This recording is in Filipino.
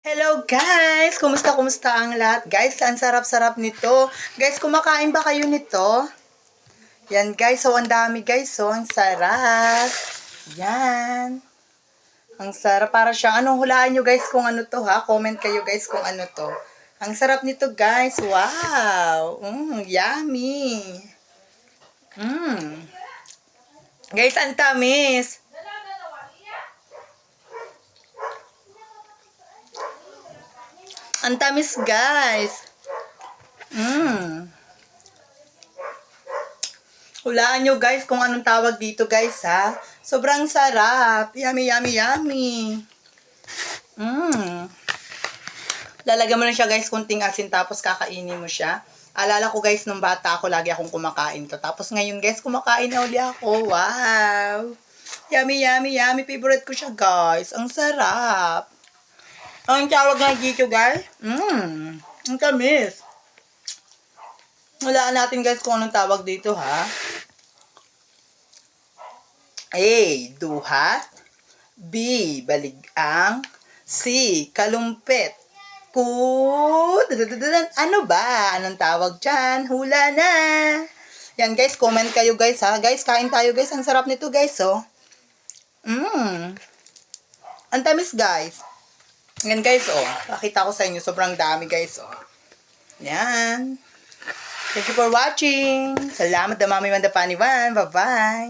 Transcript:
Hello guys! Kumusta ang lahat? Guys, ang sarap-sarap nito. Guys, kumakain ba kayo nito? Yan guys, so ang dami guys, so ang sarap. Yan. Ang sarap, para siyang, anong hulaan nyo guys kung ano to ha? Comment kayo guys kung ano to. Ang sarap nito guys, wow! Yummy! Guys, ang tamis! Ang tamis guys! Hulaan nyo guys kung anong tawag dito guys ha. Sobrang sarap. Yummy, yummy, yummy. Lalagyan mo lang siya guys kunting asin tapos kakainin mo siya. Alala ko guys nung bata ako lagi akong kumakain to. Tapos ngayon guys kumakain na uli ako. Wow. Yummy, yummy, yummy. Favorite ko siya guys. Ang sarap. Ang tawag nga dito guys. Ang tamis. Hulaan natin guys kung anong tawag dito ha. A. Duhat. B. Baligang. C. Kalumpit. Ano ba? Anong tawag dyan? Hula na. Yan guys, comment kayo guys ha. Guys, kain tayo guys. Ang sarap nito guys oh. Ang tamis guys. Yan guys oh. Pakita ko sa inyo. Sobrang dami guys oh. Yan. Thank you for watching. Salamat na Mami Wanda Funny One. Bye-bye.